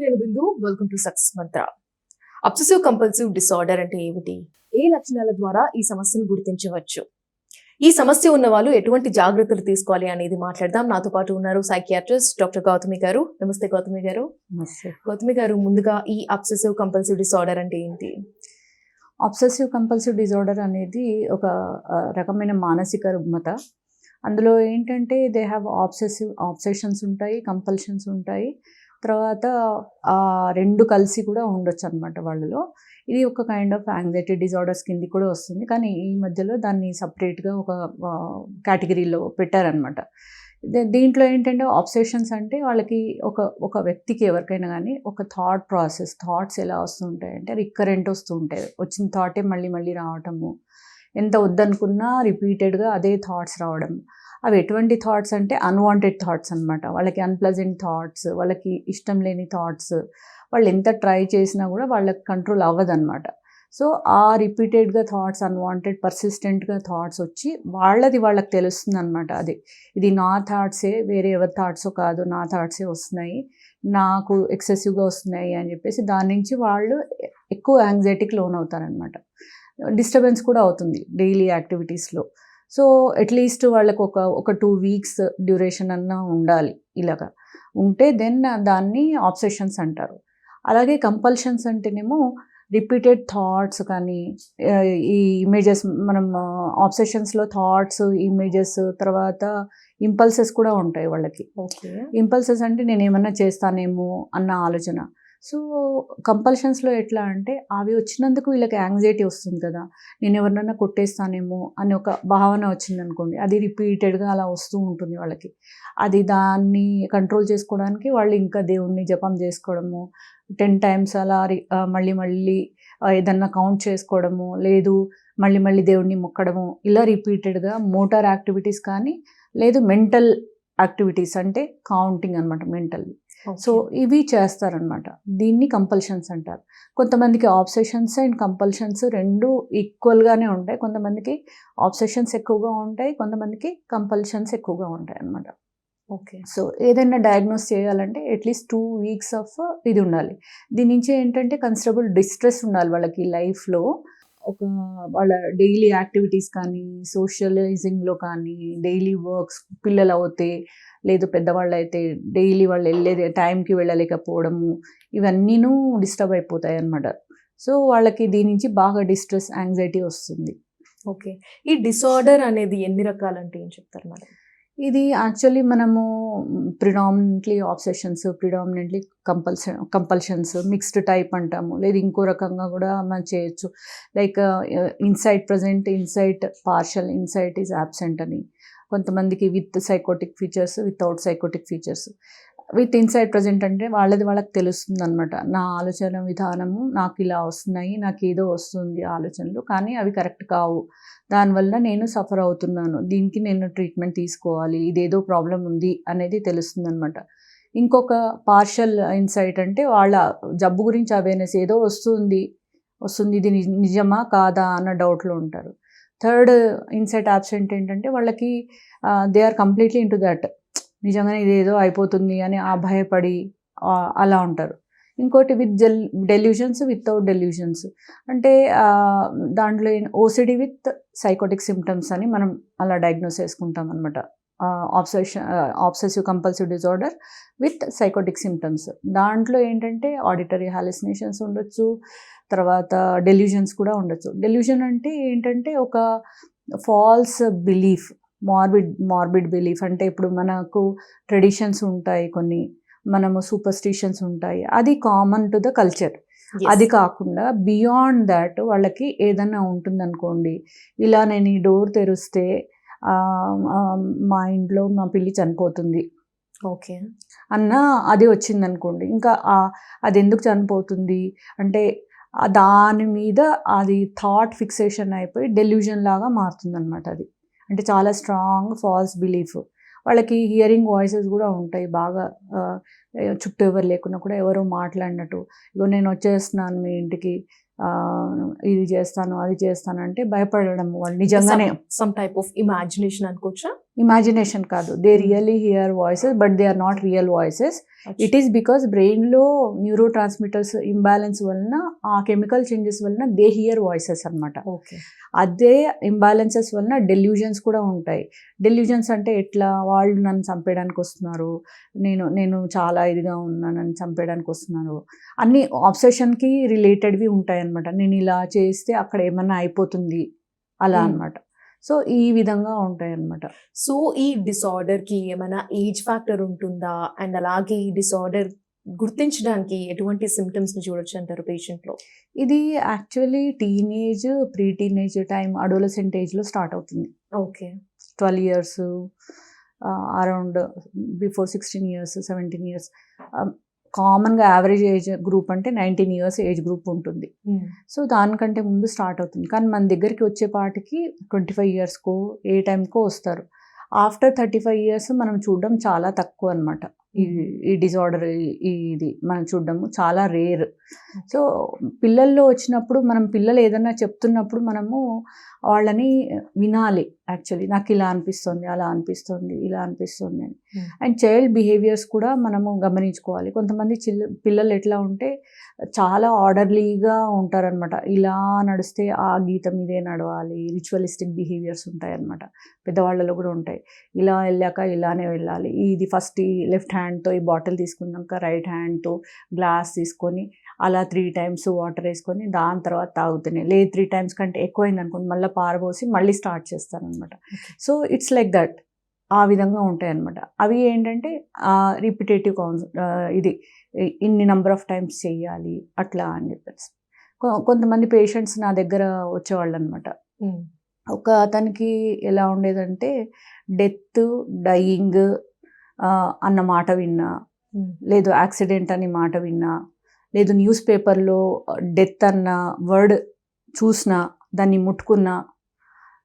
నేను బిందు. Welcome to success Mantra. Obsessive compulsive disorder అంటే ఏమిటి? ఏ లక్షణాల ద్వారా ఈ సమస్యను గుర్తించవచ్చు? ఈ సమస్య ఉన్న వాళ్ళు ఎటువంటి జాగ్రత్తలు తీసుకోవాలి అనేది మాట్లాడదాం. నాతో పాటు ఉన్నారు సైకియాట్రిస్ట్ డాక్టర్ గౌతమి గారు. నమస్తే గౌతమి గారు. నమస్తే. గౌతమి గారు, ముందుగా ఈ అబ్సెసివ్ కంపల్సివ్ డిసార్డర్ అంటే ఏంటి? అబ్సెసివ్ కంపల్సివ్ డిజార్డర్ అనేది ఒక రకమైన మానసిక రుగ్మత. అందులో ఏంటంటే దే హ్యావ్ ఆబ్సెషన్స్ ఉంటాయి, కంపల్షన్స్ ఉంటాయి. తర్వాత ఆ రెండు కలిసి కూడా ఉండొచ్చు అనమాట వాళ్ళలో. ఇది ఒక కైండ్ ఆఫ్ యాంగ్జైటీ డిజార్డర్స్ కింది కూడా వస్తుంది. కానీ ఈ మధ్యలో దాన్ని సపరేట్గా ఒక కేటగిరీలో పెట్టారనమాట. దీంట్లో ఏంటంటే ఆబ్సెషన్స్ అంటే వాళ్ళకి ఒక వ్యక్తికి ఎవరికైనా కానీ ఒక థాట్స్ ఎలా వస్తుంటాయంటే రికరెంట్ వస్తూ ఉంటాయి. వచ్చిన థాటే మళ్ళీ మళ్ళీ రావటము, ఎంత వద్దనుకున్నా రిపీటెడ్గా అదే థాట్స్ రావడం. అవి ఎటువంటి థాట్స్ అంటే అన్వాంటెడ్ థాట్స్ అనమాట. వాళ్ళకి అన్ప్లెజెంట్ థాట్స్, వాళ్ళకి ఇష్టం లేని థాట్స్, వాళ్ళు ఎంత ట్రై చేసినా కూడా వాళ్ళకి కంట్రోల్ అవ్వదన్నమాట. సో ఆ రిపీటెడ్గా థాట్స్, అన్వాంటెడ్ పర్సిస్టెంట్గా థాట్స్ వచ్చి వాళ్ళకి తెలుస్తుంది అనమాట. ఇది నా థాట్సే, వేరే ఎవరి థాట్సో కాదు, నా థాట్సే వస్తున్నాయి, నాకు ఎక్సెసివ్గా వస్తున్నాయి అని చెప్పేసి దాని నుంచి వాళ్ళు ఎక్కువ యాంగ్జైటీకి లోన్ అవుతారనమాట. డిస్టర్బెన్స్ కూడా అవుతుంది డైలీ యాక్టివిటీస్లో. సో అట్లీస్ట్ వాళ్ళకు ఒక 2 వీక్స్ డ్యూరేషన్ అన్నా ఉండాలి. ఇలాగా ఉంటే దెన్ దాన్ని ఆబ్సెషన్స్ అంటారు. అలాగే కంపల్షన్స్ అంటేనేమో రిపీటెడ్ థాట్స్ కానీ ఈ ఇమేజెస్, మనం ఆబ్సెషన్స్లో థాట్స్, ఇమేజెస్, తర్వాత ఇంపల్సెస్ కూడా ఉంటాయి వాళ్ళకి. ఓకే. ఇంపల్సెస్ అంటే నేను ఏమన్నా చేస్తానేమో అన్న ఆలోచన. సో కంపల్షన్స్లో ఎట్లా అంటే అవి వచ్చినందుకు వీళ్ళకి యాంగ్జైటీ వస్తుంది కదా, నేను ఎవరినైనా కొట్టేస్తానేమో అని ఒక భావన వచ్చిందనుకోండి, అది రిపీటెడ్గా అలా వస్తూ ఉంటుంది వాళ్ళకి. దాన్ని కంట్రోల్ చేసుకోవడానికి వాళ్ళు ఇంకా దేవుణ్ణి జపం చేసుకోవడము, 10 times అలా మళ్ళీ ఏదన్నా కౌంట్ చేసుకోవడము, లేదు మళ్ళీ దేవుణ్ణి మొక్కడము, ఇలా రిపీటెడ్గా మోటార్ యాక్టివిటీస్ కానీ, లేదు మెంటల్ యాక్టివిటీస్ అంటే కౌంటింగ్ అనమాట, మెంటల్. సో ఇవి చేస్తారనమాట. దీన్ని కంపల్షన్స్ అంటారు. కొంతమందికి ఆబ్సెషన్స్ అండ్ కంపల్షన్స్ రెండు ఈక్వల్గానే ఉంటాయి. కొంతమందికి ఆబ్సెషన్స్ ఎక్కువగా ఉంటాయి, కొంతమందికి కంపల్షన్స్ ఎక్కువగా ఉంటాయి అన్నమాట. ఓకే. సో ఏదైనా డయాగ్నోస్ చేయాలంటే అట్లీస్ట్ 2 weeks ఆఫ్ ఇది ఉండాలి. దీని నుంచి ఏంటంటే కన్సిడరబుల్ డిస్ట్రెస్ ఉండాలి వాళ్ళకి లైఫ్లో. వాళ్ళ డైలీ యాక్టివిటీస్ కానీ, సోషలైజింగ్లో కానీ, డైలీ వర్క్స్, పిల్లలు అవుతే లేదు పెద్దవాళ్ళు అయితే డైలీ వాళ్ళు వెళ్ళేది టైంకి వెళ్ళలేకపోవడము, ఇవన్నీను డిస్టర్బ్ అయిపోతాయి అన్నమాట. సో వాళ్ళకి దీని నుంచి బాగా డిస్ట్రెస్, యాంగ్జైటీ వస్తుంది. ఓకే. ఈ డిసార్డర్ అనేది ఎన్ని రకాలంటే ఏం చెప్తారు మేడం? ఇది యాక్చువల్లీ మనము predominantly obsessions, predominantly compulsions, mixed type అంటాము, లేదు ఇంకో రకంగా కూడా మనం చేయొచ్చు. Like insight present, insight partial, insight is absent అని. కొంతమందికి with psychotic features, without psychotic features. With insight present అంటే వాళ్ళకి తెలుస్తుంది అనమాట. నా ఆలోచన విధానము నాకు ఇలా వస్తున్నాయి, నాకు ఏదో వస్తుంది ఆలోచనలు, కానీ అవి కరెక్ట్ కావు, దానివల్ల నేను సఫర్ అవుతున్నాను, దీనికి నేను ట్రీట్మెంట్ తీసుకోవాలి, ఇదేదో ప్రాబ్లం ఉంది అనేది తెలుస్తుంది అనమాట. ఇంకొక పార్షల్ ఇన్సైట్ అంటే వాళ్ళ జబ్బు గురించి అవేర్నెస్, ఏదో వస్తుంది, ఇది నిజమా కాదా అన్న డౌట్లో ఉంటారు. థర్డ్ ఇన్సైట్ యాబ్సెంట్ ఏంటంటే వాళ్ళకి they are completely into that, నిజంగానే ఇదేదో అయిపోతుంది అని భయపడి అలా ఉంటారు. ఇంకోటి విత్ డెల్యూషన్స్, వితౌట్ డెల్యూషన్స్ అంటే దాంట్లో ఓసిడి విత్ సైకోటిక్ సిమ్టమ్స్ అని మనం అలా డయాగ్నోస్ చేసుకుంటాం అనమాట. Obsessive compulsive disorder with psychotic symptoms. దాంట్లో ఏంటంటే ఆడిటరీ హాలుసినేషన్స్ ఉండొచ్చు, తర్వాత డెల్యూషన్స్ కూడా ఉండొచ్చు. డెల్యూషన్ అంటే ఏంటంటే ఒక ఫాల్స్ బిలీఫ్, మార్బిడ్ బిలీఫ్. అంటే ఇప్పుడు మనకు ట్రెడిషన్స్ ఉంటాయి కొన్ని, మనము సూపర్స్టిషన్స్ ఉంటాయి, అది కామన్ టు ద కల్చర్. అది కాకుండా బియాండ్ దాట్ వాళ్ళకి ఏదన్నా ఉంటుందనుకోండి, ఇలా నేను ఈ డోర్ తెరిస్తే మా ఇంట్లో మా పిల్లి చనిపోతుంది, ఓకే అన్న అది వచ్చిందనుకోండి, ఇంకా అది ఎందుకు చనిపోతుంది అంటే దాని మీద అది థాట్ ఫిక్సేషన్ అయిపోయి డెల్యూజన్ లాగా మారుతుంది అనమాట. అది అంటే చాలా స్ట్రాంగ్ ఫాల్స్ బిలీఫ్. వాళ్ళకి హియరింగ్ వాయిసెస్ కూడా ఉంటాయి బాగా, చుట్టూ ఎవరు లేకున్నా కూడా ఎవరో మాట్లాడినట్టు, ఇగో నేను వచ్చేస్తున్నాను మీ ఇంటికి, ఇది చేస్తాను అది చేస్తాను అంటే భయపడడం వాళ్ళు నిజంగానే. సమ్ టైప్ ఆఫ్ ఇమాజినేషన్ అనుకోవచ్చా? ఇమాజినేషన్ కాదు, they Hmm. Really hear voices but they are not real voices. It is because బ్రెయిన్లో న్యూరో ట్రాన్స్మిటర్స్ ఇంబ్యాలెన్స్ వలన, ఆ కెమికల్ చేంజెస్ వలన దే హియర్ వాయిసెస్ అనమాట. ఓకే. అదే ఇంబ్యాలెన్సెస్ వలన డెల్యూజన్స్ కూడా ఉంటాయి. డెల్యూజన్స్ అంటే ఎట్లా, వాళ్ళు నన్ను చంపేయడానికి వస్తున్నారు, నేను చాలా ఇదిగా ఉన్నాను, నన్ను చంపేయడానికి వస్తున్నారు, అన్ని ఆబ్సెషన్కి రిలేటెడ్వి ఉంటాయి అనమాట. నేను ఇలా చేస్తే అక్కడ ఏమన్నా అయిపోతుంది అలా Hmm. అనమాట. సో ఈ విధంగా ఉంటాయి అనమాట. సో ఈ డిసార్డర్ కి ఏమైనా ఏజ్ ఫ్యాక్టర్ ఉంటుందా? అండ్ అలాగే ఈ డిసార్డర్ గుర్తించడానికి ఎటువంటి సిమ్టమ్స్ ని చూడొచ్చు అంటారు పేషెంట్ లో? ఇది actually teenage, pre teenage time, adolescent ఏజ్లో స్టార్ట్ అవుతుంది. Okay. 12 years, around before 16 years, 17 years. కామన్గా యావరేజ్ ఏజ్ గ్రూప్ అంటే 19 ఇయర్స్ ఏజ్ గ్రూప్ ఉంటుంది. సో దానికంటే ముందు స్టార్ట్ అవుతుంది. కానీ మన దగ్గరికి వచ్చేపాటికి 25 ఇయర్స్కో ఏ టైంకో వస్తారు. ఆఫ్టర్ 35 ఇయర్స్ మనం చూడడం చాలా తక్కువ అనమాట. ఈ డిజార్డర్, ఇది మనం చూడడము చాలా రేర్. సో పిల్లల్లో వచ్చినప్పుడు, మనం పిల్లలు ఏదన్నా చెప్తున్నప్పుడు మనము వాళ్ళని వినాలి. యాక్చువల్లీ నాకు ఇలా అనిపిస్తుంది, అలా అనిపిస్తుంది, ఇలా అనిపిస్తుంది అని. అండ్ చైల్డ్ బిహేవియర్స్ కూడా మనము గమనించుకోవాలి. కొంతమంది పిల్లలు ఎట్లా ఉంటే చాలా ఆర్డర్లీగా ఉంటారనమాట. ఇలా నడిస్తే ఆ గీత మీదే నడవాలి, రిచువలిస్టిక్ బిహేవియర్స్ ఉంటాయన్నమాట. పెద్దవాళ్ళలో కూడా ఉంటాయి. ఇలా వెళ్ళాక ఇలానే వెళ్ళాలి, ఇది ఫస్ట్ ఈ లెఫ్ట్ హ్యాండ్తో ఈ బాటిల్ తీసుకున్నాక రైట్ హ్యాండ్తో గ్లాస్ తీసుకొని అలా 3 టైమ్స్ వాటర్ వేసుకొని దాని తర్వాత తాగుతున్నాయి. లేదు 3 టైమ్స్ కంటే ఎక్కువైంది అనుకోండి, మళ్ళీ పారబోసి మళ్ళీ స్టార్ట్ చేస్తారనమాట. So it's like that. ఆ విధంగా ఉంటాయి అన్నమాట. అవి ఏంటంటే రిపిటేటివ్ ఇది ఇన్ని నెంబర్ ఆఫ్ టైమ్స్ చెయ్యాలి అట్లా అని చెప్పేసి. కొంతమంది పేషెంట్స్ నా దగ్గర వచ్చేవాళ్ళు అనమాట. ఒక అతనికి ఎలా ఉండేదంటే, డెత్, డయింగ్ అన్న మాట విన్నా, లేదు యాక్సిడెంట్ అని మాట విన్నా, లేదు న్యూస్ పేపర్లో డెత్ అన్న వర్డ్ చూసినా, దాన్ని ముట్టుకున్నా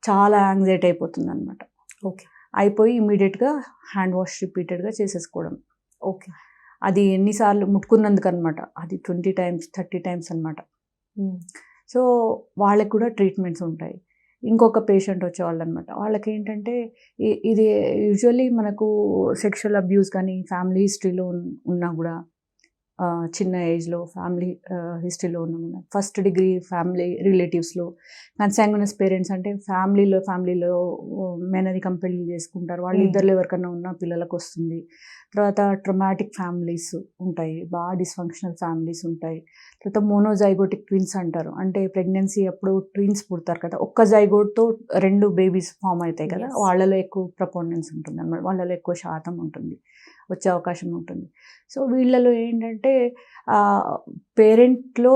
చాలా యాంగ్జైటీ అయిపోతుంది అనమాట. ఓకే. అయిపోయి ఇమీడియట్గా హ్యాండ్ వాష్ రిపీటెడ్గా చేసేసుకోవడం. ఓకే. అది ఎన్నిసార్లు ముట్టుకున్నందుకు అనమాట, అది 20 టైమ్స్ 30 టైమ్స్ అనమాట. సో వాళ్ళకి కూడా ట్రీట్మెంట్స్ ఉంటాయి. ఇంకొక పేషెంట్ వచ్చేవాళ్ళు అనమాట. వాళ్ళకి ఏంటంటే ఇది యూజువల్లీ మనకు సెక్షువల్ అబ్యూస్ కానీ ఫ్యామిలీ హిస్టరీలో ఉన్నా కూడా, చిన్న ఏజ్లో ఫ్యామిలీ హిస్టరీలో ఉన్నాము, ఫస్ట్ డిగ్రీ ఫ్యామిలీ రిలేటివ్స్లో, కన్సాంగునస్ పేరెంట్స్ అంటే ఫ్యామిలీలో మేనరికం పెళ్లి చేసుకుంటారు, వాళ్ళు ఇద్దరు ఎవరికన్నా ఉన్న పిల్లలకు వస్తుంది. తర్వాత ట్రొమాటిక్ ఫ్యామిలీస్ ఉంటాయి, బాగా డిస్ఫంక్షనల్ ఫ్యామిలీస్ ఉంటాయి. తర్వాత మోనోజైగోటిక్ ట్విన్స్ అంటారు, అంటే ప్రెగ్నెన్సీ అప్పుడు ట్విన్స్ పుడతారు కదా, ఒక్క జైగోట్తో 2 బేబీస్ ఫామ్ అవుతాయి కదా, వాళ్ళలో ఎక్కువ ప్రపోనెన్స్ ఉంటుంది అన్నమాట, వాళ్ళలో ఎక్కువ శాతం ఉంటుంది, వచ్చే అవకాశం ఉంటుంది. సో వీళ్ళలో ఏంటంటే పేరెంట్లో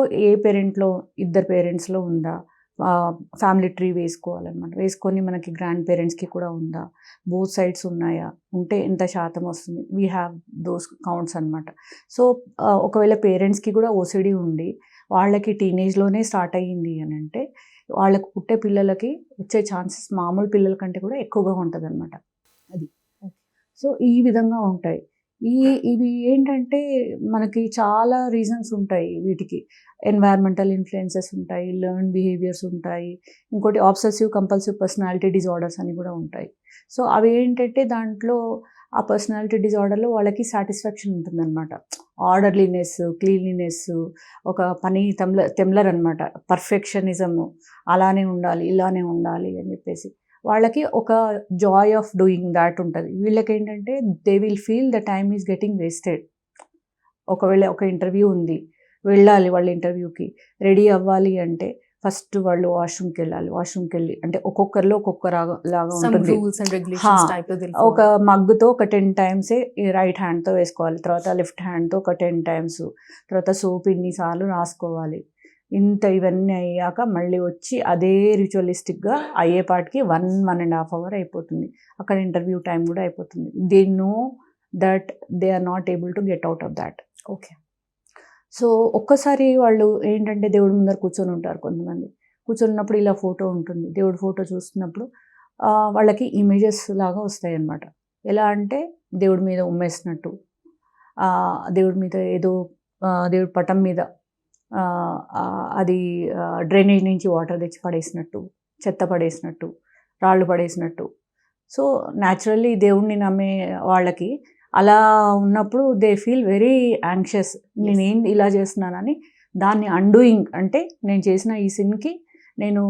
ఇద్దరు పేరెంట్స్లో ఉందా, ఫ్యామిలీ ట్రీ వేసుకోవాలన్నమాట. వేసుకొని మనకి గ్రాండ్ పేరెంట్స్కి కూడా ఉందా, బోత్ సైడ్స్ ఉన్నాయా, ఉంటే ఎంత శాతం వస్తుంది, వీ హ్యావ్ దోస్ కౌంట్స్ అనమాట. సో ఒకవేళ పేరెంట్స్కి కూడా ఓసిడి ఉండి వాళ్ళకి టీనేజ్లోనే స్టార్ట్ అయ్యింది అని అంటే, వాళ్ళకు పుట్టే పిల్లలకి వచ్చే ఛాన్సెస్ మామూలు పిల్లల కంటే కూడా ఎక్కువగా ఉంటుంది అనమాట. అది సో ఈ విధంగా ఉంటాయి. ఇవి ఏంటంటే మనకి చాలా రీజన్స్ ఉంటాయి వీటికి. ఎన్వైర్మెంటల్ ఇన్ఫ్లుయెన్సెస్ ఉంటాయి, లెర్న్ బిహేవియర్స్ ఉంటాయి, ఇంకోటి ఆబ్సెసివ్ కంపల్సివ్ పర్సనాలిటీ డిజార్డర్స్ అని కూడా ఉంటాయి. సో అవి ఏంటంటే దాంట్లో ఆ పర్సనాలిటీ డిజార్డర్లో వాళ్ళకి సాటిస్ఫాక్షన్ ఉంటుందన్నమాట. ఆర్డర్లీనెస్, క్లీన్లీనెస్, ఒక పని తెమ్లర్ అనమాట, పర్ఫెక్షనిజము, అలానే ఉండాలి ఇలానే ఉండాలి అని చెప్పేసి వాళ్ళకి ఒక జాయ్ ఆఫ్ డూయింగ్ దాట్ ఉంటుంది. వీళ్ళకి ఏంటంటే they will feel the time is getting wasted. ఒకవేళ ఒక ఇంటర్వ్యూ ఉంది, వెళ్ళాలి వాళ్ళ ఇంటర్వ్యూకి, రెడీ అవ్వాలి అంటే ఫస్ట్ వాళ్ళు వాష్రూమ్కి వెళ్ళి, అంటే ఒక్కొక్కరిలో ఒక్కొక్క లాగా ఉంటుంది. ఒక మగ్గుతో ఒక 10 టైమ్సే రైట్ హ్యాండ్తో వేసుకోవాలి, తర్వాత లెఫ్ట్ హ్యాండ్తో ఒక 10 టైమ్స్, తర్వాత సోప్ ఇన్నిసార్లు రాసుకోవాలి. ఇవన్నీ అయ్యాక మళ్ళీ వచ్చి అదే రిచువలిస్టిక్గా అయ్యేపాటికి 1.5 అవర్ అయిపోతుంది. అక్కడ ఇంటర్వ్యూ టైం కూడా అయిపోతుంది. They know that they are not able to get out of that. Okay. So ఒక్కసారి వాళ్ళు ఏంటంటే దేవుడి ముందర కూర్చొని ఉంటారు. కొంతమంది కూర్చొన్నప్పుడు ఇలా ఫోటో ఉంటుంది, దేవుడి ఫోటో చూస్తున్నప్పుడు వాళ్ళకి ఇమేజెస్ లాగా వస్తాయి అన్నమాట. ఎలా అంటే దేవుడి మీద ఉమ్మేసినట్టు, దేవుడి మీద ఏదో దేవుడి పటం మీద అది డ్రైనేజ్ నుంచి వాటర్ తెచ్చి పడేసినట్టు, చెత్త పడేసినట్టు, రాళ్ళు పడేసినట్టు, సో న్యాచురల్లీ దేవుణ్ణి నమ్మే వాళ్ళకి అలా ఉన్నప్పుడు దే ఫీల్ వెరీ యాంగ్షియస్. నేనేం ఇలా చేస్తున్నానని దాన్ని అండూయింగ్ అంటే నేను చేసిన ఈ సిన్కి నేను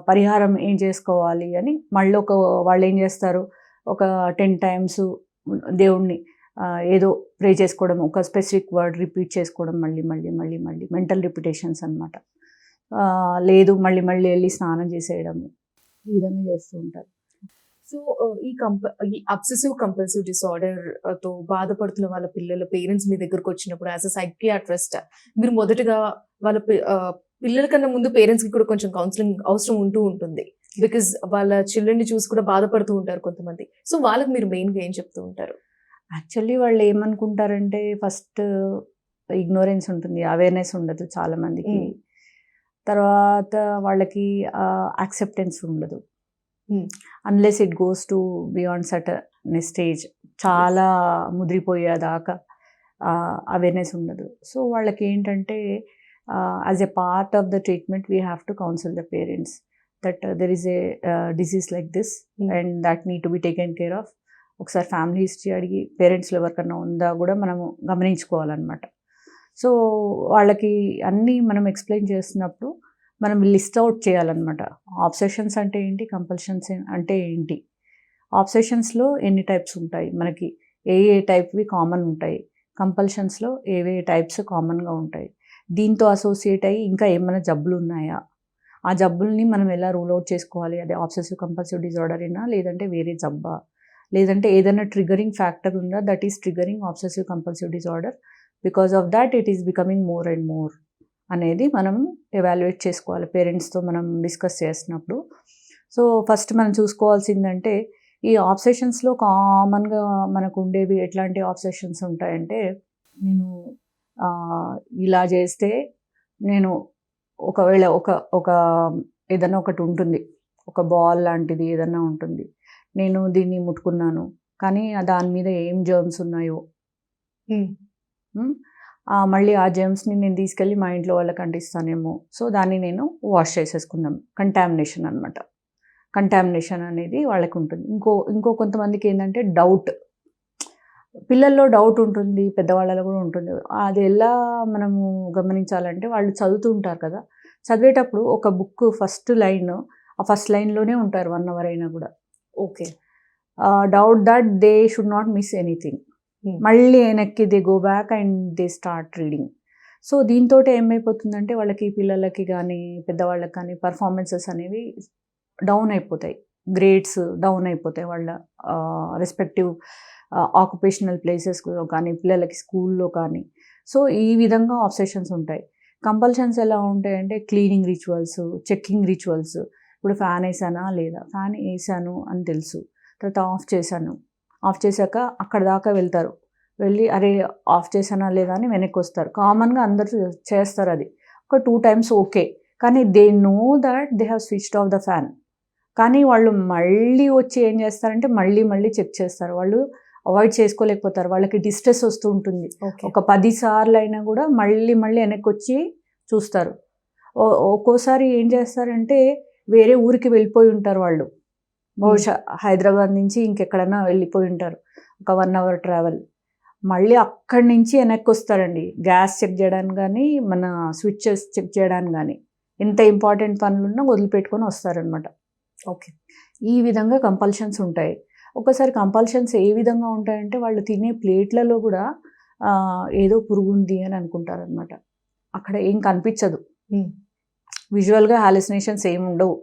పరిహారం ఏం చేసుకోవాలి అని మళ్ళీ వాళ్ళు ఏం చేస్తారు, ఒక 10 times దేవుణ్ణి ఏదో ప్రే చేసుకోవడం, ఒక స్పెసిఫిక్ వర్డ్ రిపీట్ చేసుకోవడం, మళ్ళీ మళ్ళీ మళ్ళీ మళ్ళీ మెంటల్ రిపిటేషన్స్ అనమాట. లేదు మళ్ళీ మళ్ళీ వెళ్ళి స్నానం చేసేయడము, ఈ విధంగా చేస్తూ ఉంటారు. సో ఈ అబ్సెసివ్ కంపల్సివ్ డిసార్డర్ తో బాధపడుతున్న వాళ్ళ పిల్లల పేరెంట్స్ మీ దగ్గరకు వచ్చినప్పుడు యాజ్ అ సైకియాట్రిస్ట్ మీరు మొదటగా వాళ్ళ పిల్లల కన్నా ముందు పేరెంట్స్ కి కూడా కొంచెం కౌన్సిలింగ్ అవసరం ఉంటూ ఉంటుంది. బికాజ్ వాళ్ళ చిల్డ్రన్ ని చూసి కూడా బాధపడుతూ ఉంటారు కొంతమంది. సో వాళ్ళకి మీరు మెయిన్ గా ఏం చెప్తూ ఉంటారు? యాక్చువల్లీ వాళ్ళు ఏమనుకుంటారంటే ఫస్ట్ ఇగ్నోరెన్స్ ఉంటుంది, అవేర్నెస్ ఉండదు చాలా మందికి. తర్వాత వాళ్ళకి యాక్సెప్టెన్స్ ఉండదు. Unless it goes to beyond certain stage, చాలా ముదిరిపోయేదాకా అవేర్నెస్ ఉండదు. సో వాళ్ళకి ఏంటంటే as a part of the treatment we have to counsel the parents that there is a disease like this and that need to be taken care of. ఒకసారి family history అడిగి పేరెంట్స్లో ఎవరికన్నా ఉందా కూడా మనము గమనించుకోవాలన్నమాట. So వాళ్ళకి అన్నీ మనం ఎక్స్ప్లెయిన్ చేస్తున్నప్పుడు మనం లిస్ట్ అవుట్ చేయాలన్నమాట. ఆబ్సెషన్స్ అంటే ఏంటి, కంపల్షన్స్ అంటే ఏంటి, ఆబ్సెషన్స్లో ఎన్ని టైప్స్ ఉంటాయి, మనకి ఏ టైప్వి కామన్ ఉంటాయి, కంపల్షన్స్లో ఏవే టైప్స్ కామన్గా ఉంటాయి, దీంతో అసోసియేట్ అయ్యి ఇంకా ఏమైనా జబ్బులు ఉన్నాయా, ఆ జబ్బుల్ని మనం ఎలా రూల్ అవుట్ చేసుకోవాలి, అదే ఆబ్సెసివ్ కంపల్సివ్ డిజార్డర్ అయినా లేదంటే వేరే జబ్బా, లేదంటే ఏదైనా ట్రిగరింగ్ ఫ్యాక్టర్ ఉందా that is triggering obsessive compulsive disorder, because of that it is becoming more and more అనేది మనం ఎవాల్యుయేట్ చేసుకోవాలి పేరెంట్స్తో మనం డిస్కస్ చేసినప్పుడు. సో ఫస్ట్ మనం చూసుకోవాల్సిందంటే ఈ ఆబ్సెషన్స్లో కామన్గా మనకు ఉండేవి ఎట్లాంటి ఆబ్సెషన్స్ ఉంటాయంటే, నేను ఇలా చేస్తే నేను ఒకవేళ ఒక ఏదైనా ఒకటి ఉంటుంది, ఒక బాల్ లాంటిది ఏదైనా ఉంటుంది, నేను దీన్ని ముట్టుకున్నాను కానీ దాని మీద ఏం జర్మ్స్ ఉన్నాయో, మళ్ళీ ఆ జర్మ్స్ని నేను తీసుకెళ్ళి మా ఇంట్లో వాళ్ళకి అంటిస్తానేమో, సో దాన్ని నేను వాష్ చేసేసుకుందాం, కంటామినేషన్ అనమాట. కంటామినేషన్ అనేది వాళ్ళకి ఉంటుంది. ఇంకో కొంతమందికి ఏంటంటే డౌట్, పిల్లల్లో డౌట్ ఉంటుంది, పెద్దవాళ్ళలో కూడా ఉంటుంది. అది ఎలా మనము గమనించాలంటే వాళ్ళు చదువుతూ ఉంటారు కదా, చదివేటప్పుడు ఒక బుక్ ఫస్ట్ లైన్లోనే ఉంటారు 1 hour అయినా కూడా. Okay, doubt that they should not miss anything. మళ్ళీ వెనక్కి they go back and they start reading. So దీంతో ఏమైపోతుందంటే వాళ్ళకి, పిల్లలకి కానీ పెద్దవాళ్ళకి కానీ పర్ఫార్మెన్సెస్ అనేవి డౌన్ అయిపోతాయి, గ్రేడ్స్ డౌన్ అయిపోతాయి వాళ్ళ రెస్పెక్టివ్ ఆక్యుపేషనల్ ప్లేసెస్లో కానీ పిల్లలకి స్కూల్లో కానీ. సో ఈ విధంగా ఆబ్సెషన్స్ ఉంటాయి. కంపల్షన్స్ ఎలా ఉంటాయంటే క్లీనింగ్ రిచువల్స్, చెక్కింగ్ రిచువల్స్. ఇప్పుడు ఫ్యాన్ వేసానా లేదా, ఫ్యాన్ వేసాను అని తెలుసు, తర్వాత ఆఫ్ చేశాక అక్కడ దాకా వెళ్తారు, వెళ్ళి అరే ఆఫ్ చేశానా లేదా అని వెనక్కి వస్తారు. కామన్గా అందరూ చేస్తారు, అది ఒక 2 times ఓకే, కానీ they know that they have switched off the fan. కానీ వాళ్ళు మళ్ళీ వచ్చి ఏం చేస్తారంటే మళ్ళీ చెక్ చేస్తారు. వాళ్ళు అవాయిడ్ చేసుకోలేకపోతారు, వాళ్ళకి డిస్ట్రెస్ వస్తూ ఉంటుంది. ఒక 10 సార్లు అయినా కూడా మళ్ళీ వెనక్కి వచ్చి చూస్తారు. ఒక్కోసారి ఏం చేస్తారంటే వేరే ఊరికి వెళ్ళిపోయి ఉంటారు వాళ్ళు, బహుశా హైదరాబాద్ నుంచి ఇంకెక్కడైనా వెళ్ళిపోయి ఉంటారు, ఒక 1 hour ట్రావెల్. మళ్ళీ అక్కడి నుంచి వెనక్కి వస్తారండి, గ్యాస్ చెక్ చేయడానికి కానీ మన స్విచ్చెస్ చెక్ చేయడానికి కానీ, ఎంత ఇంపార్టెంట్ పనులున్నా వదిలిపెట్టుకొని వస్తారనమాట. ఓకే, ఈ విధంగా కంపల్షన్స్ ఉంటాయి. ఒక్కసారి కంపల్షన్స్ ఏ విధంగా ఉంటాయంటే వాళ్ళు తినే ప్లేట్లలో కూడా ఏదో పురుగు ఉంది అని అనుకుంటారనమాట. అక్కడ ఏం కనిపించదు, విజువల్గా హాలుసినేషన్స్ ఏమి ఉండవు,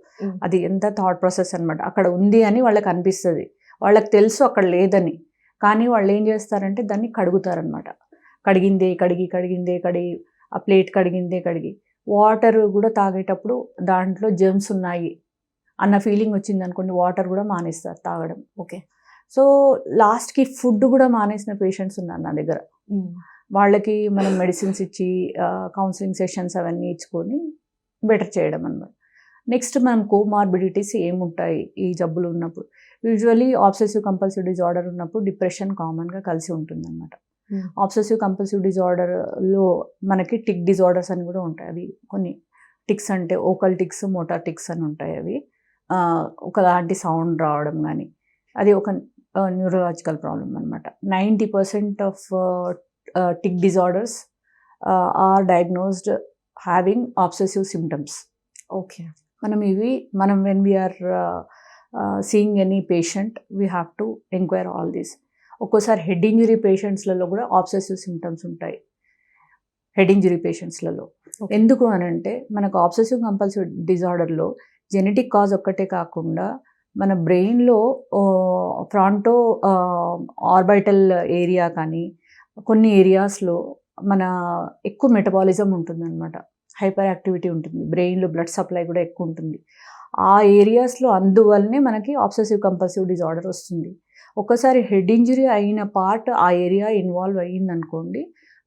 అది ఎంత థాట్ ప్రాసెస్ అనమాట. అక్కడ ఉంది అని వాళ్ళకి అనిపిస్తుంది, వాళ్ళకి తెలుసు అక్కడ లేదని, కానీ వాళ్ళు ఏం చేస్తారంటే దాన్ని కడుగుతారనమాట. కడిగి ఆ ప్లేట్ కడిగి వాటర్ కూడా తాగేటప్పుడు దాంట్లో జర్మ్స్ ఉన్నాయి అన్న ఫీలింగ్ వచ్చింది అనుకోండి, వాటర్ కూడా మానేస్తారు తాగడం. ఓకే, సో లాస్ట్కి ఫుడ్ కూడా మానేసిన పేషెంట్స్ ఉన్నారు నా దగ్గర. వాళ్ళకి మనం మెడిసిన్స్ ఇచ్చి కౌన్సిలింగ్ సెషన్స్ అవన్నీ ఇచ్చుకొని బెటర్ చేయడం అన్నమాట. నెక్స్ట్ మనం కోమార్బిడిటీస్ ఏముంటాయి ఈ జబ్బులు ఉన్నప్పుడు, యూజువలీ ఆబ్సెసివ్ కంపల్సివ్ డిజార్డర్ ఉన్నప్పుడు డిప్రెషన్ కామన్గా కలిసి ఉంటుందన్నమాట. ఆబ్సెసివ్ కంపల్సివ్ డిజార్డర్లో మనకి టిక్ డిజార్డర్స్ అని కూడా ఉంటాయి. అవి కొన్ని టిక్స్ అంటే ఓకల్ టిక్స్, మోటార్ టిక్స్ అని ఉంటాయి. అవి ఒకలాంటి సౌండ్ రావడం కానీ, అది ఒక న్యూరలాజికల్ ప్రాబ్లమ్ అనమాట. 90% of tic disorders are diagnosed having obsessive symptoms. Okay. మనం when we are seeing any patient we have to enquire all these. ఒక్కోసారి హెడ్ ఇంజరీ పేషెంట్స్లలో కూడా ఆబ్సెసివ్ సిమ్టమ్స్ ఉంటాయి. హెడ్ ఇంజరీ పేషెంట్స్లలో ఎందుకు అనంటే మనకు ఆబ్సెసివ్ కంపల్సివ్ డిజార్డర్లో జెనెటిక్ కాజ్ ఒక్కటే కాకుండా మన బ్రెయిన్లో ఫ్రాంటో ఆర్బైటల్ ఏరియా కానీ కొన్ని ఏరియాస్లో మన ఎక్కువ మెటబాలిజం ఉంటుందన్నమాట. హైపర్ యాక్టివిటీ ఉంటుంది, బ్రెయిన్లో బ్లడ్ సప్లై కూడా ఎక్కువ ఉంటుంది. ఆ ఏరియాస్లో అందువల్లనే మనకి ఆబ్సెసివ్ కంపల్సివ్ డిజార్డర్ వస్తుంది. ఒక్కసారి హెడ్ ఇంజరీ అయిన పార్ట్ ఆ ఏరియా ఇన్వాల్వ్ అయ్యిందనుకోండి,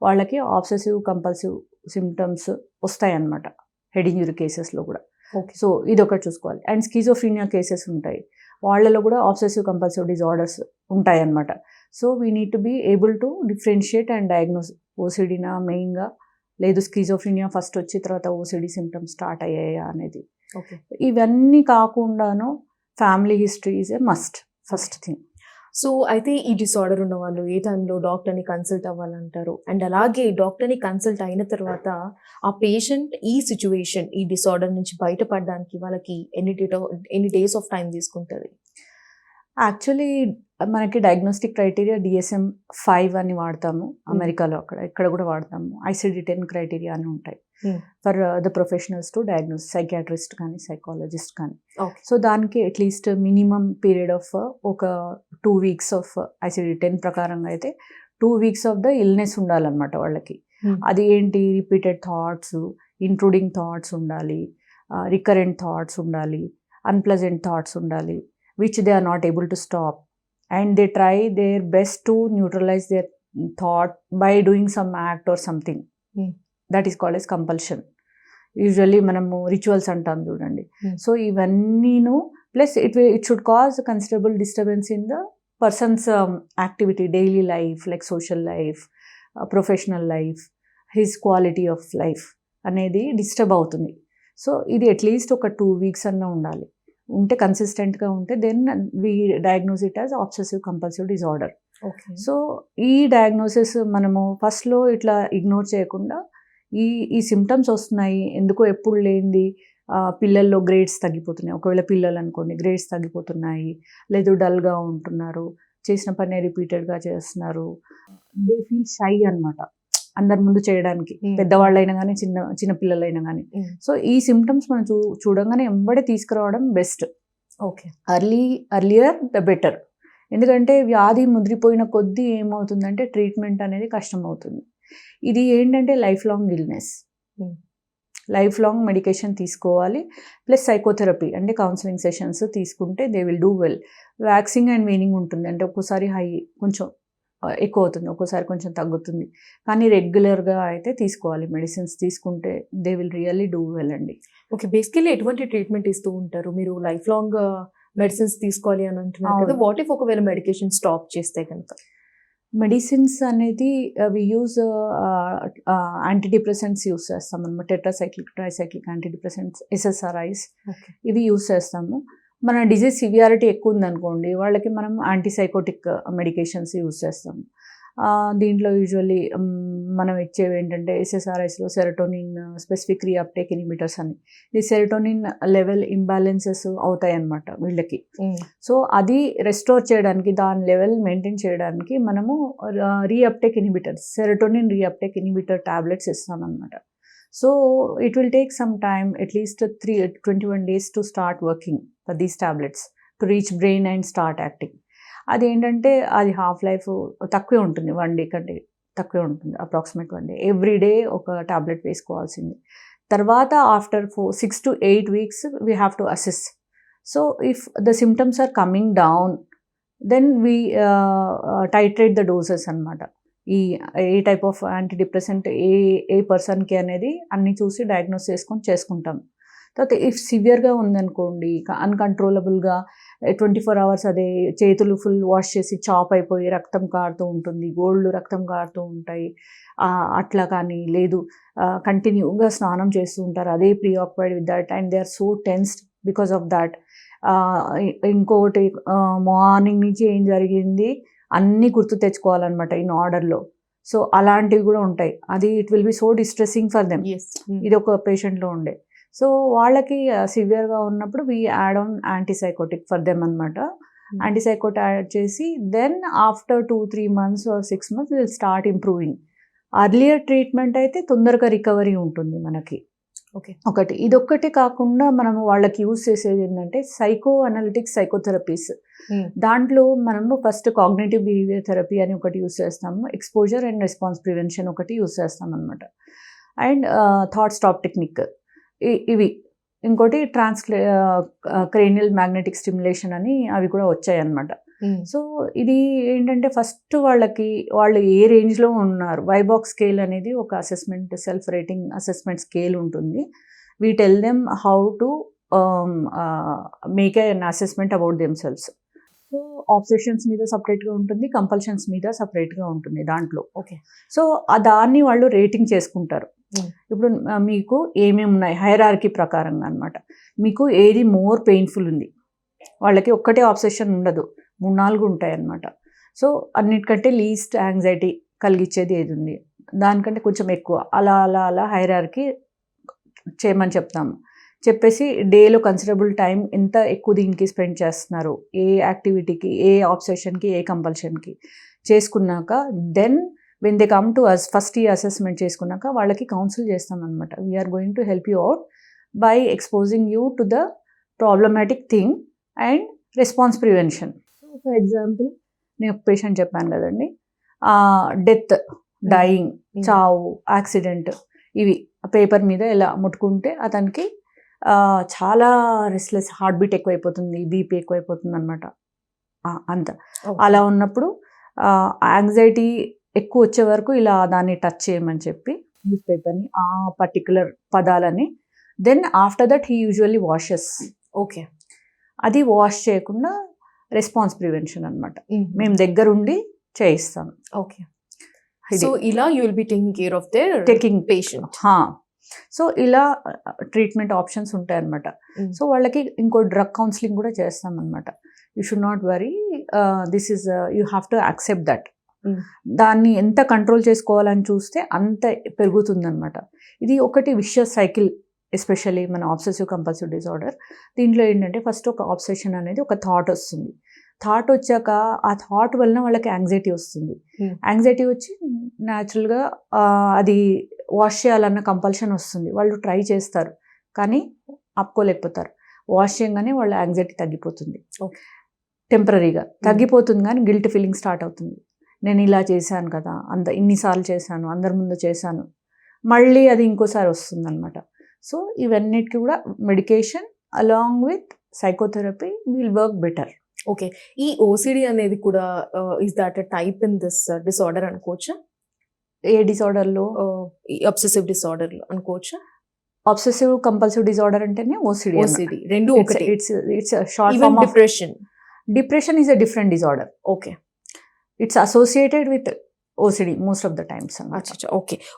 వాళ్ళకి ఆబ్సెసివ్ కంపల్సివ్ సిమ్టమ్స్ వస్తాయన్నమాట హెడ్ ఇంజరీ కేసెస్లో కూడా. ఓకే. సో ఇది ఒకటి చూసుకోవాలి. అండ్ స్కిజోఫ్రీనియా కేసెస్ ఉంటాయి, వాళ్ళలో కూడా ఆబ్సెసివ్ కంపల్సివ్ డిజార్డర్స్ ఉంటాయన్నమాట. So we need to be able to differentiate and diagnose ఓసిడీనా మెయిన్గా, లేదు స్కిజోఫ్రీనియా ఫస్ట్ వచ్చి తర్వాత ఓసిడీ సిమ్టమ్స్ స్టార్ట్ అయ్యాయా అనేది. ఓకే. ఇవన్నీ కాకుండాను family history is a must first thing. So అయితే ఈ డిసార్డర్ ఉన్న వాళ్ళు ఏ టైంలో డాక్టర్ని కన్సల్ట్ అవ్వాలంటారు? అండ్ అలాగే డాక్టర్ని కన్సల్ట్ అయిన తర్వాత ఆ పేషెంట్ ఈ సిచ్యువేషన్, ఈ డిసార్డర్ నుంచి బయటపడడానికి వాళ్ళకి ఎన్ని డేస్ ఆఫ్ టైం తీసుకుంటుంది? యాక్చువల్లీ మనకి డయాగ్నోస్టిక్ క్రైటీరియా DSM-5 అని వాడతాము అమెరికాలో, ఇక్కడ కూడా వాడతాము. ICD-10 క్రైటీరియా అని ఉంటాయి for the professionals to diagnose, psychiatrist కానీ సైకాలజిస్ట్ కానీ. సో దానికి అట్లీస్ట్ మినిమం పీరియడ్ ఆఫ్ ఒక 2 weeks ఆఫ్ ICD-10 ప్రకారంగా అయితే 2 weeks ఆఫ్ ద ఇల్నెస్ ఉండాలన్నమాట వాళ్ళకి. అది ఏంటి, రిపీటెడ్ థాట్స్, ఇంట్రూడింగ్ థాట్స్ ఉండాలి, రికరెంట్ థాట్స్ ఉండాలి, అన్ప్లెజెంట్ థాట్స్ ఉండాలి, which they are not able to stop, and they try their best to neutralize their thought by doing some act or something. That is called as compulsion. Usually మనము rituals అంటాం చూడండి. So ఇవన్నీను plus it should cause considerable disturbance in the person's activity, daily life, like social life, professional life, his quality of life అనేది disturb అవుతుంది. So ఇది at least ఒక 2 weeks అన్నా ఉండాలి. ఉంటే కన్సిస్టెంట్గా ఉంటే then we diagnose it as obsessive compulsive disorder. So ఈ డయాగ్నోసిస్ మనము ఫస్ట్లో ఇట్లా ఇగ్నోర్ చేయకుండా ఈ సిమ్టమ్స్ వస్తున్నాయి ఎందుకో ఎప్పుడు లేనిది, పిల్లల్లో గ్రేడ్స్ తగ్గిపోతున్నాయి, ఒకవేళ పిల్లలు అనుకోండి గ్రేడ్స్ తగ్గిపోతున్నాయి, లేదు డల్గా ఉంటున్నారు, చేసిన పని రిపీటెడ్గా చేస్తున్నారు, దే ఫీల్ షై అనమాట అందరి ముందు చేయడానికి, పెద్దవాళ్ళైనా కానీ చిన్న పిల్లలైనా కానీ. సో ఈ సిమ్టమ్స్ మనం చూడంగానే ఎంబడే తీసుకురావడం best. Okay. Earlier the better. ఎందుకంటే వ్యాధి ముదిరిపోయిన కొద్దీ ఏమవుతుందంటే ట్రీట్మెంట్ అనేది కష్టం అవుతుంది. ఇది ఏంటంటే life long illness, life long medication తీసుకోవాలి, ప్లస్ సైకోథెరపీ అంటే కౌన్సిలింగ్ సెషన్స్ తీసుకుంటే they will do well. Waxing and weaning ఉంటుంది, అంటే ఒక్కోసారి కొంచెం ఎక్కువ అవుతుంది, ఒక్కోసారి కొంచెం తగ్గుతుంది, కానీ రెగ్యులర్గా అయితే తీసుకోవాలి. మెడిసిన్స్ తీసుకుంటే they will really do well అండి. ఓకే. బేసికలీ ఎటువంటి ట్రీట్మెంట్ ఇస్తూ ఉంటారు మీరు? లైఫ్ లాంగ్ మెడిసిన్స్ తీసుకోవాలి అని అంటున్నారు కదా, వాట్ ఇఫ్ ఒకవేళ మెడికేషన్ స్టాప్ చేస్తే కనుక? మెడిసిన్స్ అనేది వి యూజ్ యాంటీడిప్రెసెంట్స్ యూస్ చేస్తాం అనమాట. టెట్రాసైక్లిక్, ట్రైసైక్లిక్ యాంటీడిప్రెసెంట్స్, SSRIs ఇవి యూస్ చేస్తాము. మన డిజీజ్ సివియారిటీ ఎక్కువ ఉందనుకోండి వాళ్ళకి మనం యాంటీసైకోటిక్ మెడికేషన్స్ యూస్ చేస్తాము. దీంట్లో యూజువల్లీ మనం ఇచ్చేవి ఏంటంటే SSRIsలో సెరటోనిన్ స్పెసిఫిక్ రీఅప్టేక్ ఇన్హిబిటర్స్ అని. ఈ సెరటోనిన్ లెవెల్ ఇంబ్యాలెన్సెస్ అవుతాయి అన్నమాట వీళ్ళకి. సో అది రెస్టోర్ చేయడానికి, దాని లెవెల్ మెయింటైన్ చేయడానికి మనము reuptake inhibitors, serotonin reuptake inhibitor tablets ఇస్తామన్నమాట. So it will take some time, at least 21 days to start working for these tablets to reach brain and start acting. అదేంటంటే అది హాఫ్ లైఫ్ తక్కువే ఉంటుంది, 1 day కంటే తక్కువే ఉంటుంది, అప్రాక్సిమేట్ 1 day. ఎవ్రీ డే ఒక tablet వేసుకోవాల్సింది. తర్వాత after 6 to 8 weeks we have to assess. So if the symptoms are coming down then we titrate the doses అనమాట. ఈ ఏ టైప్ ఆఫ్ యాంటీడిప్రెసెంట్ ఏ పర్సన్కి అనేది అన్నీ చూసి డయాగ్నోస్ చేసుకుంటాం. తర్వాత ఇఫ్ సివియర్గా ఉందనుకోండి, అన్కంట్రోలబుల్గా 24 hours అదే చేతులు ఫుల్ వాష్ చేసి చాప్ అయిపోయి రక్తం కారుతూ ఉంటుంది, గోళ్ళు రక్తం కారుతూ ఉంటాయి, అట్లా కానీ లేదు కంటిన్యూగా స్నానం చేస్తూ ఉంటారు, అదే preoccupied with that and they are so tensed because of that. ఇంకొకటి మార్నింగ్ నుంచి ఏం జరిగింది అన్నీ గుర్తు తెచ్చుకోవాలన్నమాట ఇన్ ఆర్డర్లో. సో అలాంటివి కూడా ఉంటాయి. అది it will be so distressing for them. ఇది ఒక పేషెంట్లో ఉండే. సో వాళ్ళకి సివియర్గా ఉన్నప్పుడు we add on antipsychotic for them అనమాట. యాంటీసైకోటిక్ యాడ్ చేసి then after 2-3 months or 6 months will start improving. Earlier treatment అయితే తొందరగా రికవరీ ఉంటుంది మనకి. ఒకటి ఇదొక్కటి కాకుండా మనము వాళ్ళకి యూజ్ చేసేది ఏంటంటే సైకో అనలిటిక్స్ సైకోథెరపీస్. దాంట్లో మనము ఫస్ట్ కాగ్నిటివ్ బిహేవియర్ థెరపీ అని ఒకటి యూజ్ చేస్తాము, ఎక్స్పోజర్ అండ్ రెస్పాన్స్ ప్రివెన్షన్ ఒకటి యూజ్ చేస్తాం అనమాట, అండ్ థాట్ స్టాప్ టెక్నిక్ ఇవి. ఇంకోటి క్రేనియల్ మ్యాగ్నెటిక్ స్టిమ్యులేషన్ అని అవి కూడా వచ్చాయి అన్నమాట. సో ఇది ఏంటంటే ఫస్ట్ వాళ్ళు ఏ రేంజ్లో ఉన్నారు, వైబాక్స్ స్కేల్ అనేది ఒక assessment self rating assessment scale ఉంటుంది. We tell them how to make an assessment about them selfs. So obsessions మీద సపరేట్గా ఉంటుంది, కంపల్షన్స్ మీద సపరేట్గా ఉంటుంది దాంట్లో. సో దాన్ని వాళ్ళు రేటింగ్ చేసుకుంటారు. ఇప్పుడు మీకు ఏమేమి ఉన్నాయి హైరార్కీ ప్రకారంగా అనమాట. మీకు ఏది మోర్ పెయిన్ఫుల్ ఉంది, వాళ్ళకి ఒక్కటే ఆబ్సెషన్ ఉండదు, 3-4 ఉంటాయి అన్నమాట. సో అన్నిటికంటే లీస్ట్ యాంగ్జైటీ కలిగించేది ఏది ఉంది, దానికంటే కొంచెం ఎక్కువ, అలా అలా అలా హైరార్కీ చేయమని చెప్తాము. చెప్పేసి డేలో కన్సిడరబుల్ టైం ఎంత ఎక్కువ దీనికి స్పెండ్ చేస్తున్నారు, ఏ యాక్టివిటీకి, ఏ ఆబ్సెషన్కి, ఏ కంపల్షన్కి చేసుకున్నాక then when they come to us first ఈ అసెస్మెంట్ చేసుకున్నాక వాళ్ళకి కౌన్సిల్ చేస్తాం అనమాట. We are going to help you out by exposing you to the problematic thing and response prevention. For example నేను ఒక పేషెంట్ చెప్పాను కదండి, డెత్, డైయింగ్, చావు, యాక్సిడెంట్, ఇవి పేపర్ మీద ఇలా ముట్టుకుంటే అతనికి చాలా రెస్ట్లెస్, హార్ట్ బీట్ ఎక్కువైపోతుంది, బీపీ ఎక్కువైపోతుంది అనమాట. అంత అలా ఉన్నప్పుడు యాంగ్జైటీ ఎక్కువ వచ్చే వరకు ఇలా దాన్ని టచ్ చేయమని చెప్పి న్యూస్ పేపర్ని ఆ పర్టికులర్ పదాలని, then after that he usually washes. అది వాష్ చేయకుండా రెస్పాన్స్ ప్రివెన్షన్ అనమాట, మేము దగ్గరుండి చేయిస్తాం. సో ఇలా you will be taking care of their patient. So ఇలా ట్రీట్మెంట్ ఆప్షన్స్ ఉంటాయన్నమాట. సో వాళ్ళకి ఇంకో డ్రగ్ కౌన్సిలింగ్ కూడా చేస్తాం అనమాట. You should not worry, this is you have to accept that. దాన్ని ఎంత కంట్రోల్ చేసుకోవాలని చూస్తే అంత పెరుగుతుందన్నమాట. ఇది ఒకటి విషియస్ సైకిల్, ఎస్పెషల్లీ మన ఆబ్సెసివ్ కంపల్సివ్ డిజార్డర్. దీంట్లో ఏంటంటే ఫస్ట్ ఒక ఆబ్సెషన్ అనేది ఒక థాట్ వస్తుంది. థాట్ వచ్చాక ఆ థాట్ వలన వాళ్ళకి యాంగ్జైటీ వస్తుంది. యాంగ్జైటీ వచ్చి న్యాచురల్గా అది వాష్ చేయాలన్న కంపల్షన్ వస్తుంది. వాళ్ళు ట్రై చేస్తారు కానీ ఆపుకోలేకపోతారు. వాష్ చేయగానే వాళ్ళ యాంగ్జైటీ తగ్గిపోతుంది, టెంపరీగా తగ్గిపోతుంది, కానీ గిల్ట్ ఫీలింగ్ స్టార్ట్ అవుతుంది. నేను ఇలా చేశాను కదా, ఇన్నిసార్లు చేశాను, అందరి ముందు చేశాను, మళ్ళీ అది ఇంకోసారి వస్తుంది అనమాట. సో ఇవన్నిటికీ కూడా medication along with psychotherapy will work better. ఈ ఓసిడి అనేది కూడా is that a type in this disorder అనుకోవచ్చా? ఏ డిసార్డర్లో? అబ్సెసివ్ డిసార్డర్ అనుకోవచ్చా? అబ్సెసివ్ కంపల్సివ్ డిసార్డర్ అంటేనే ఓసిడి రెండు. It's short form of depression. Depression is a different disorder. It's associated with OCD most of the times.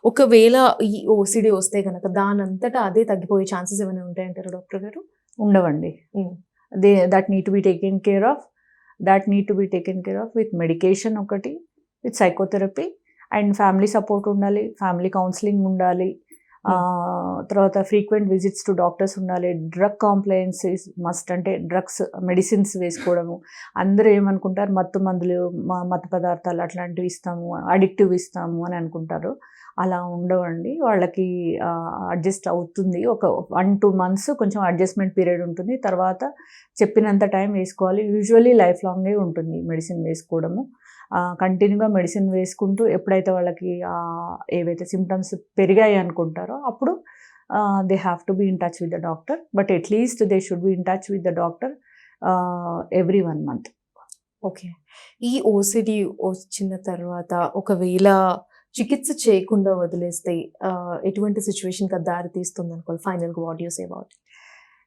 ఒకవేళ ఈ OCD వస్తే కనుక దానంతటా అదే తగ్గిపోయే ఛాన్సెస్ ఏమైనా ఉంటాయంటారు డాక్టర్ గారు? ఉండవండి. That need to be taken care of with medication ఒకటి, with psychotherapy and family support ఉండాలి, ఫ్యామిలీ కౌన్సిలింగ్ ఉండాలి, తర్వాత ఫ్రీక్వెంట్ విజిట్స్ టు డాక్టర్స్ ఉండాలి. డ్రగ్ కాంప్లైన్స్ ఇస్ మస్ట్, అంటే డ్రగ్స్ మెడిసిన్స్ వేసుకోవడము. అందరూ ఏమనుకుంటారు, మత్తు పదార్థాలు అట్లాంటివి ఇస్తాము, అడిక్టివ్ ఇస్తాము అని అనుకుంటారు. అలా ఉండవండి. వాళ్ళకి అడ్జస్ట్ అవుతుంది. ఒక 1-2 months కొంచెం అడ్జస్ట్మెంట్ పీరియడ్ ఉంటుంది. తర్వాత చెప్పినంత టైం వేసుకోవాలి. యూజువల్లీ లైఫ్ లాంగే ఉంటుంది మెడిసిన్ వేసుకోవడము. కంటిన్యూగా మెడిసిన్ వేసుకుంటూ ఎప్పుడైతే వాళ్ళకి ఏవైతే సిమ్టమ్స్ పెరిగాయి అనుకుంటారో అప్పుడు they have to be in touch with the doctor. But at least they should be in touch with the doctor every 1 month. ఈ ఓసిడి వచ్చిన తర్వాత ఒకవేళ చికిత్స చేయకుండా వదిలేస్తే ఎటువంటి సిచ్యువేషన్కి దారి తీస్తుంది అనుకోవాలి? ఫైనల్గా వాట్ యూ సే అబౌట్?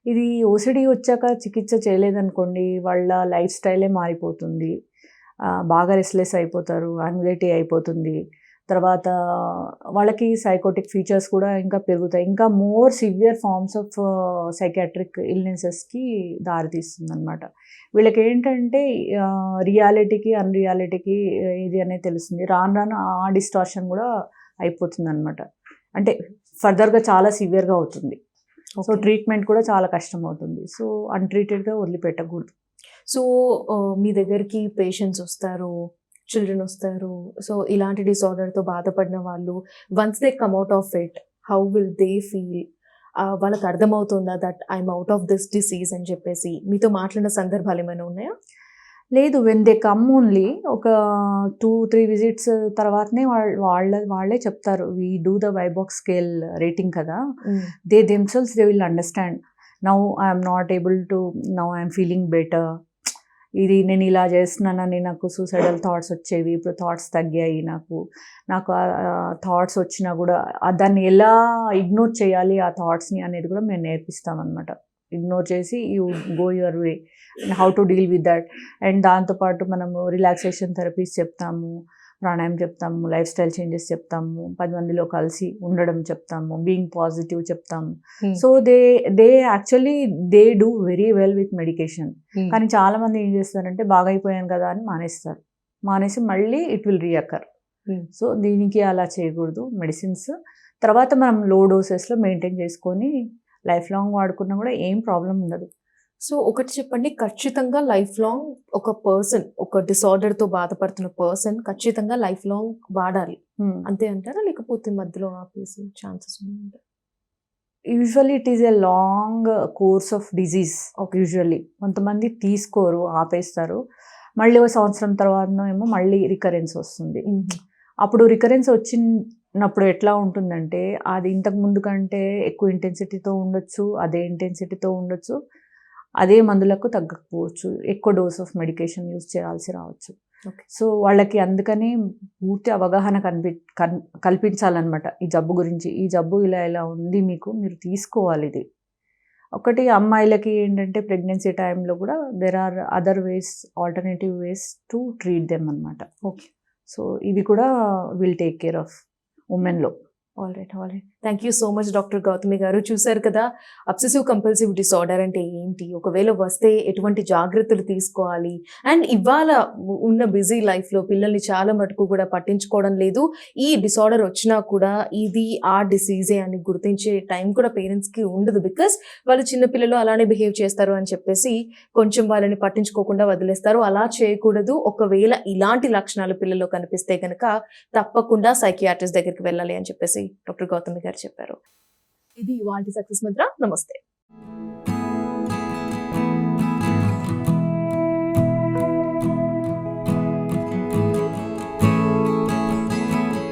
ఇది ఓసిడి వచ్చాక చికిత్స చేయలేదనుకోండి, వాళ్ళ లైఫ్ స్టైలే మారిపోతుంది. బాగా రెస్ట్లెస్ అయిపోతారు, యాంగ్జైటీ అయిపోతుంది. తర్వాత వాళ్ళకి సైకోటిక్ ఫీచర్స్ కూడా ఇంకా పెరుగుతాయి, ఇంకా more severe forms of psychiatric ఇల్నెసెస్కి దారితీస్తుంది అనమాట. వీళ్ళకి ఏంటంటే రియాలిటీకి అన్రియాలిటీకి ఇది అనేది తెలుస్తుంది, రాను రాను ఆ డిస్టార్షన్ కూడా అయిపోతుంది అనమాట. అంటే ఫర్దర్గా చాలా సివియర్గా అవుతుంది. సో ట్రీట్మెంట్ కూడా చాలా కష్టం అవుతుంది. సో అన్ట్రీటెడ్గా వదిలిపెట్టకూడదు. సో మీ దగ్గరికి పేషెంట్స్ వస్తారు, చిల్డ్రన్ వస్తారు. సో ఇలాంటి డిసార్డర్తో బాధపడిన వాళ్ళు once they come out of it, how will they feel? వాళ్ళకి అర్థమవుతుందా that I'm out of this disease అని చెప్పేసి? మీతో మాట్లాడిన సందర్భాలు ఏమైనా ఉన్నాయా? లేదు, వెన్ దే కమ్ ఓన్లీ ఒక 2-3 విజిట్స్ తర్వాతనే వాళ్ళే చెప్తారు. We do the YBOCS scale rating కదా, they themselves they will understand. Now I'm not able to, now I'm feeling better, ఇది నేను ఇలా చేస్తున్నానని నాకు సూసైడల్ థాట్స్ వచ్చేవి, ఇప్పుడు థాట్స్ తగ్గాయి, నాకు థాట్స్ వచ్చినా కూడా దాన్ని ఎలా ఇగ్నోర్ చేయాలి ఆ థాట్స్ని అనేది కూడా మేము నేర్పిస్తామన్నమాట. ఇగ్నోర్ చేసి you go your way and how to deal with that. And దాంతోపాటు మనము రిలాక్సేషన్ థెరపీస్ చెప్తాము, ప్రాణాయామం చెప్తాము, లైఫ్ స్టైల్ చేంజెస్ చెప్తాము, 10 మందిలో కలిసి ఉండడం చెప్తాము, బీయింగ్ పాజిటివ్ చెప్తాము. So they actually they do very well with medication. కానీ చాలా మంది ఏం చేస్తారంటే బాగా అయిపోయాను కదా అని మానేస్తారు, మానేసి మళ్ళీ ఇట్ విల్ రీఅకర్. సో దీనికి అలా చేయకూడదు. మెడిసిన్స్ తర్వాత మనం లో డోసెస్లో మెయింటైన్ చేసుకొని లైఫ్ లాంగ్ వాడుకున్నా కూడా ఏం ప్రాబ్లం ఉండదు. సో ఒకటి చెప్పండి, ఖచ్చితంగా లైఫ్ లాంగ్ ఒక పర్సన్, ఒక డిసార్డర్తో బాధపడుతున్న పర్సన్ ఖచ్చితంగా లైఫ్ లాంగ్ వాడాలి అంతే అంటారా, లేకపోతే మధ్యలో ఆపేసే ఛాన్సెస్ ఉన్నాయంటారా? Usually it is a long course of disease. Usually కొంతమంది తీసుకోరు, ఆపేస్తారు, మళ్ళీ ఒక సంవత్సరం తర్వాత ఏమో మళ్ళీ రికరెన్స్ వస్తుంది. అప్పుడు రికరెన్స్ వచ్చినప్పుడు ఎట్లా ఉంటుందంటే అది ఇంతకు ముందు కంటే ఎక్కువ ఇంటెన్సిటీతో ఉండొచ్చు, అదే ఇంటెన్సిటీతో ఉండొచ్చు, అదే మందులకు తగ్గకపోవచ్చు, ఎక్కువ డోస్ ఆఫ్ మెడికేషన్ యూజ్ చేయాల్సి రావచ్చు. సో వాళ్ళకి అందుకని పూర్తి అవగాహన కల్పించాలన్నమాట ఈ జబ్బు గురించి. ఈ జబ్బు ఇలా ఉంది, మీకు మీరు తీసుకోవాలి ఇది. ఒకటి అమ్మాయిలకి ఏంటంటే ప్రెగ్నెన్సీ టైంలో కూడా there are other ways, alternative ways to treat them అనమాట. ఓకే, సో ఇవి కూడా విల్ టేక్ కేర్ ఆఫ్ ఉమెన్లో. All right. Thank you so much doctor Gautami గారు. చూసారు కదా అబ్సెసివ్ కంపల్సివ్ డిసార్డర్ అంటే ఏంటి, ఒకవేళ వస్తే ఎటువంటి జాగ్రత్తలు తీసుకోవాలి, అండ్ ఇవాళ ఉన్న బిజీ లైఫ్లో పిల్లల్ని చాలా మటుకు కూడా పట్టించుకోవడం లేదు. ఈ డిసార్డర్ వచ్చినా కూడా ఇది ఆ డిసీజే అని గుర్తించే టైం కూడా పేరెంట్స్కి ఉండదు, బికాస్ వాళ్ళు చిన్నపిల్లలు అలానే బిహేవ్ చేస్తారు అని చెప్పేసి కొంచెం వాళ్ళని పట్టించుకోకుండా వదిలేస్తారు. అలా చేయకూడదు. ఒకవేళ ఇలాంటి లక్షణాలు పిల్లల్లో కనిపిస్తే కనుక తప్పకుండా సైకియాట్రిస్ట్ దగ్గరికి వెళ్ళాలి అని చెప్పేసి డాక్టర్ గౌతమి గారు చెప్పారు. ఇది ఇవాల్టి సక్సెస్ మంత్ర. నమస్తే.